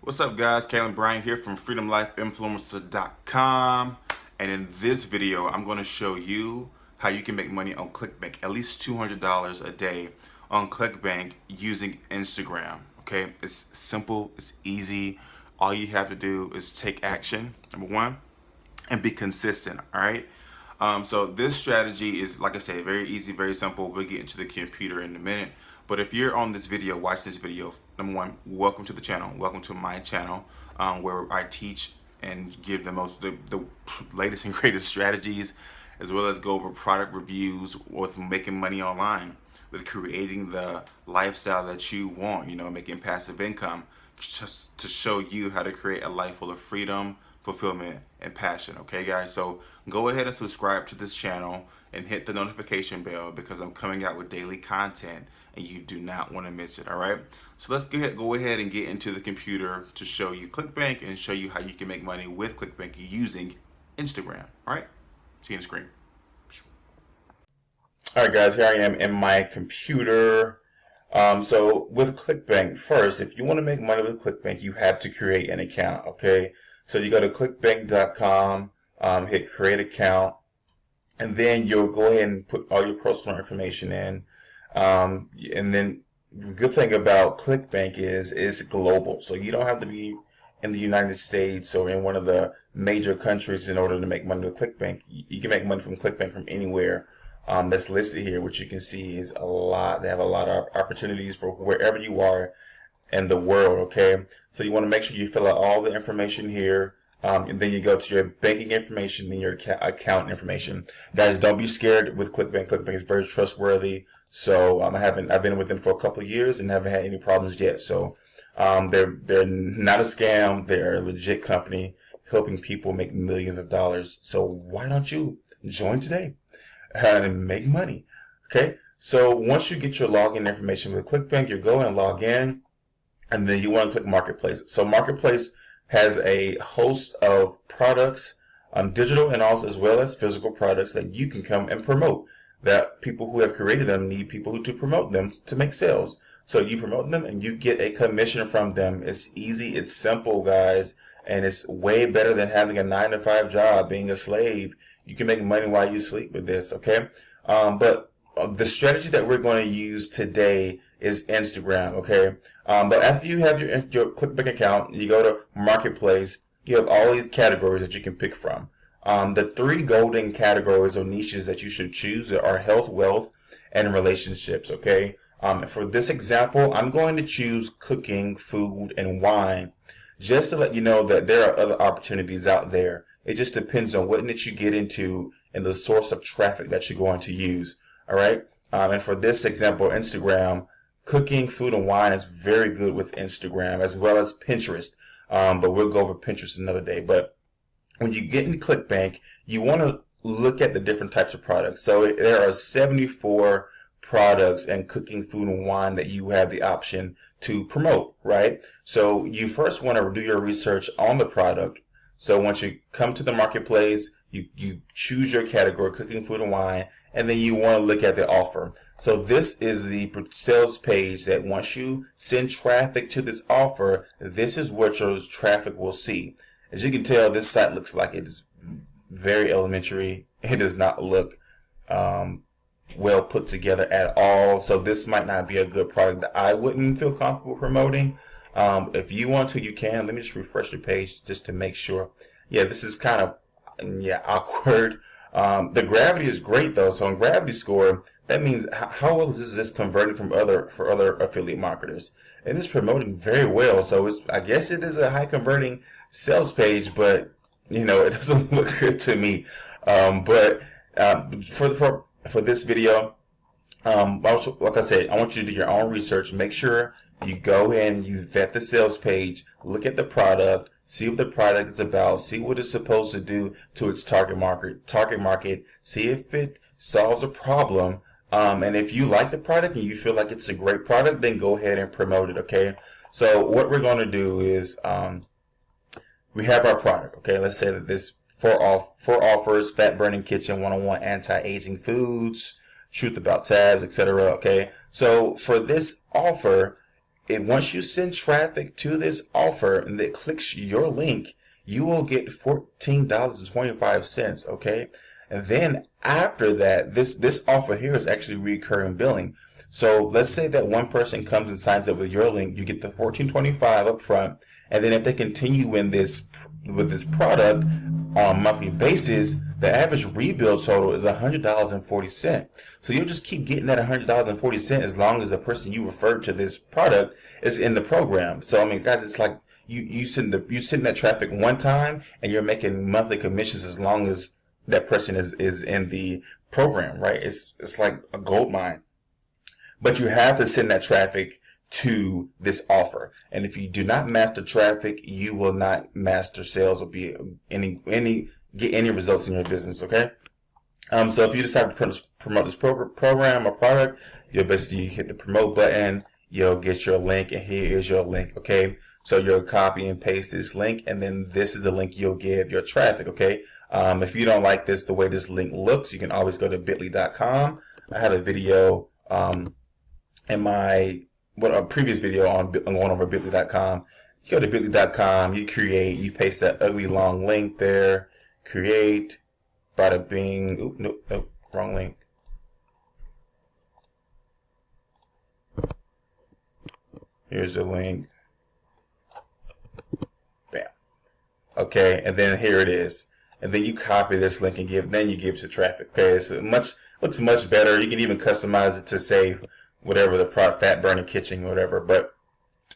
What's up, guys? Kalen Bryan here from freedomlifeinfluencer.com, and in this video I'm going to show you how you can make money on Clickbank, at least $200 a day on Clickbank using Instagram. Okay, it's simple, it's easy. All you have to do is take action, number one, and be consistent. All right. So this strategy is, like I said, very easy, very simple. We'll get into the computer in a minute. But if you're on this video, watching this video, number one, welcome to the channel. Welcome to my channel, where I teach and give the latest and greatest strategies, as well as go over product reviews with making money online, with creating the lifestyle that you want, making passive income, just to show you how to create a life full of freedom, fulfillment, and passion. Okay, guys, so go ahead and subscribe to this channel and hit the notification bell, because I'm coming out with daily content and you do not want to miss it. All right, so let's go ahead and get into the computer to show you Clickbank and show you how you can make money with Clickbank using Instagram. All right, see you on the screen. All right, guys, here I am in my computer. So with Clickbank, first, if you want to make money with Clickbank, you have to create an account. Okay, so you go to clickbank.com, hit create account, and then you'll go ahead and put all your personal information in. And then the good thing about Clickbank is it's global, so you don't have to be in the United States or in one of the major countries in order to make money with Clickbank. You can make money from Clickbank from anywhere. That's listed here, which you can see is a lot. They have a lot of opportunities for wherever you are in the world. Okay, so you want to make sure you fill out all the information here, and then you go to your banking information and your account information. Guys, don't be scared with Clickbank. Clickbank is very trustworthy. So I've been with them for a couple of years and haven't had any problems yet. So they're not a scam. They're a legit company helping people make millions of dollars. So why don't you join today and make money? Okay, so once you get your login information with Clickbank, you go and log in, and then you want to click Marketplace. So Marketplace has a host of products, digital and also as well as physical products that you can come and promote. That people who have created them need people who to promote them to make sales. So you promote them and you get a commission from them. It's easy, it's simple, guys, and it's way better than having a 9-to-5 job, being a slave. You can make money while you sleep with this, okay? But the strategy that we're going to use today is Instagram, okay? But after you have your Clickbank account, you go to Marketplace, you have all these categories that you can pick from. The 3 golden categories or niches that you should choose are health, wealth, and relationships, okay? For this example, I'm going to choose cooking, food, and wine, just to let you know that there are other opportunities out there. It just depends on what niche you get into and the source of traffic that you're going to use, all right? And for this example, Instagram, cooking, food, and wine is very good with Instagram, as well as Pinterest. But we'll go over Pinterest another day. But when you get into Clickbank, you want to look at the different types of products. So there are 74 products in cooking, food, and wine that you have the option to promote, right? So you first want to do your research on the product. So once you come to the marketplace, you choose your category, cooking, food, and wine, and then you want to look at the offer. So this is the sales page that once you send traffic to this offer, this is what your traffic will see. As you can tell, this site looks like it is very elementary. It does not look well put together at all. So this might not be a good product that I wouldn't feel comfortable promoting. If you want to, you can. Let me just refresh the page just to make sure. Yeah, this is kind of awkward. The gravity is great though. So on gravity score, that means how well is this converting for other affiliate marketers, and it's promoting very well. So I guess it is a high converting sales page, but it doesn't look good to me. But for this video, like I said, I want you to do your own research. Make sure you go in and you vet the sales page, look at the product, see what the product is about, see what it's supposed to do to its target market, see if it solves a problem. And if you like the product and you feel like it's a great product, then go ahead and promote it, okay? So what we're going to do is we have our product, okay? Let's say that this four offers: fat burning kitchen, 101 anti-aging foods, truth about tabs, etc. Okay, so for this offer, if once you send traffic to this offer and that clicks your link, you will get $14.25. Okay. And then after that, this offer here is actually recurring billing. So let's say that one person comes and signs up with your link, you get the $14.25 up front, and then if they continue in this with this product on a monthly basis, the average rebuild total is $100.40. So you'll just keep getting that $100.40 as long as the person you referred to this product is in the program. So I mean, guys, it's like you send that traffic one time, and you're making monthly commissions as long as that person is in the program, right? It's like a gold mine. But you have to send that traffic to this offer. And if you do not master traffic, you will not master sales or be get any results in your business, okay? So if you decide to promote this program or product, you'll basically hit the promote button, you'll get your link, and here is your link, okay? So you'll copy and paste this link, and then this is the link you'll give your traffic, okay? If you don't like the way this link looks, you can always go to bit.ly.com. I have a video in a previous video on going over bit.ly.com. You go to bit.ly.com, you paste that ugly long link there, create, bada bing, oop, nope, wrong link. Here's the link. Bam. Okay, and then here it is. And then you copy this link and give it to traffic. Okay, looks much better. You can even customize it to say whatever the product, fat burning kitchen, whatever. But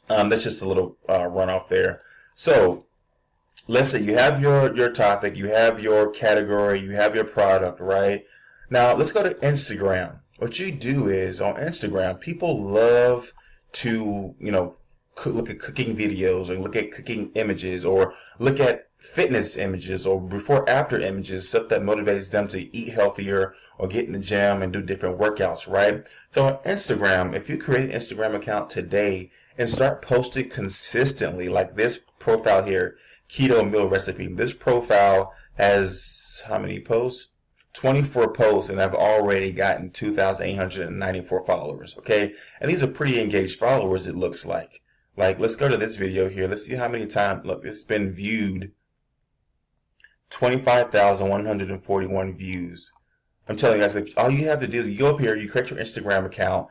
that's just a little runoff there. So let's say you have your topic, you have your category, you have your product, right? Now let's go to Instagram. What you do is on Instagram, people love to look at cooking videos or look at cooking images or look at fitness images or before after images, stuff that motivates them to eat healthier or get in the gym and do different workouts, right? So on Instagram, if you create an Instagram account today and start posting consistently, like this profile here, keto meal recipe. This profile has how many posts? 24 posts, and I've already gotten 2,894 followers, okay? And these are pretty engaged followers, it looks like. Like, let's go to this video here. Let's see how many times, look, it's been viewed. 25,141 views. I'm telling you guys, if all you have to do is you go up here, you create your Instagram account,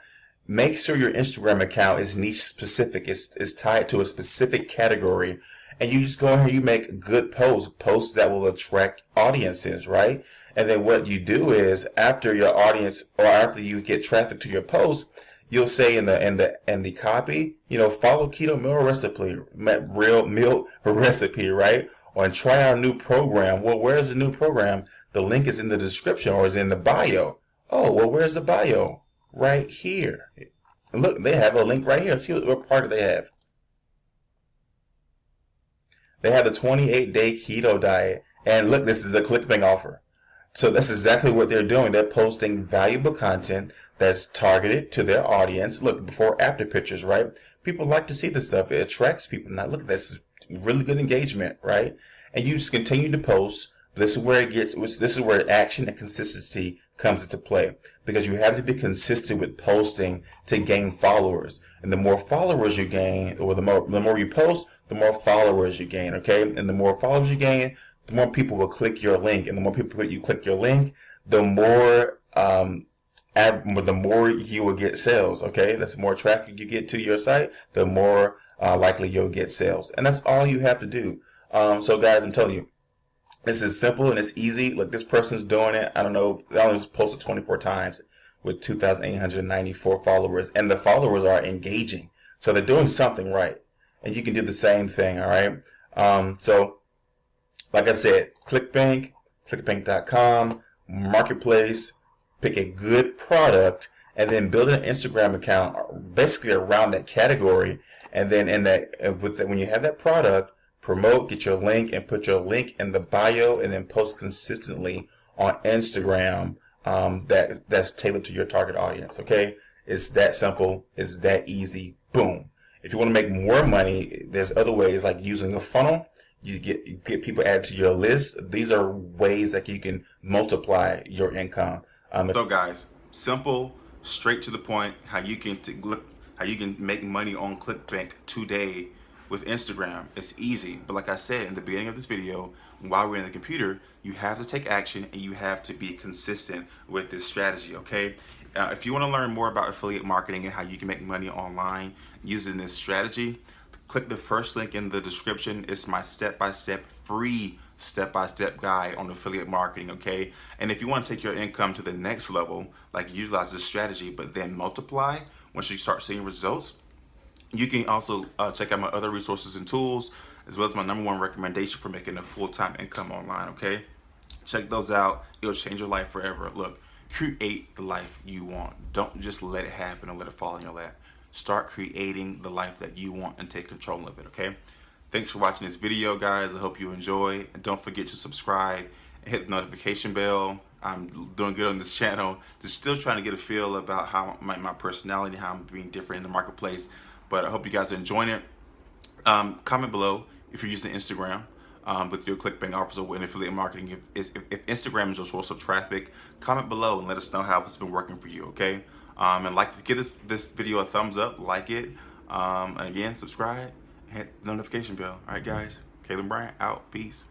make sure your Instagram account is niche specific, it's tied to a specific category, and you just go in here, you make good posts that will attract audiences, right? And then what you do is after your audience or after you get traffic to your post, you'll say in the copy, follow keto meal recipe, right? Or try our new program. Well, where's the new program? The link is in the description or is in the bio. Oh, well, where's the bio? Right here. Look, they have a link right here. See what part they have. They have the 28-day keto diet. And look, this is the Clickbank offer. So that's exactly what they're doing. They're posting valuable content that's targeted to their audience. Look, before after pictures, right? People like to see this stuff. It attracts people. Now look at this. Really good engagement, right? And you just continue to post. This is where this is where action and consistency comes into play, because you have to be consistent with posting to gain followers. And the more followers you gain, or the more you post, the more followers you gain, okay? And the more followers you gain, the more people will click your link, and the more people you click your link, the more you will get sales, okay? That's the more traffic you get to your site, the more likely you'll get sales. And that's all you have to do. So guys, I'm telling you, this is simple and it's easy. Look, this person's doing it. I don't know. I only posted 24 times with 2,894 followers, and the followers are engaging. So they're doing something right. And you can do the same thing, all right? So like I said, Clickbank, Clickbank.com, Marketplace, pick a good product, and then build an Instagram account basically around that category. And then when you have that product, promote, get your link, and put your link in the bio, and then post consistently on Instagram that's tailored to your target audience, okay? It's that simple. It's that easy. Boom. If you want to make more money, there's other ways, like using a funnel. You get people added to your list. These are ways that you can multiply your income. So guys, simple, straight to the point, how you can how you can make money on Clickbank today with Instagram. It's easy, but like I said in the beginning of this video, while we're in the computer, you have to take action and you have to be consistent with this strategy, okay? If you want to learn more about affiliate marketing and how you can make money online using this strategy, click the first link in the description. It's my step-by-step free step-by-step guide on affiliate marketing, okay? And if you want to take your income to the next level, like utilize this strategy but then multiply once you start seeing results, you can also check out my other resources and tools, as well as my #1 recommendation for making a full-time income online, okay? Check those out. It'll change your life forever. Look, create the life you want. Don't just let it happen or let it fall in your lap. Start creating the life that you want and take control of it, okay? Thanks for watching this video, guys. I hope you enjoy. And don't forget to subscribe and hit the notification bell. I'm doing good on this channel. Just still trying to get a feel about how my personality, how I'm being different in the marketplace. But I hope you guys are enjoying it. Comment below if you're using Instagram with your Clickbank offers or in affiliate marketing. If Instagram is your source of traffic, comment below and let us know how it's been working for you, okay? And like to give this video a thumbs up, like it, and again, subscribe, hit the notification bell. All right, guys, Caleb Bryant out. Peace.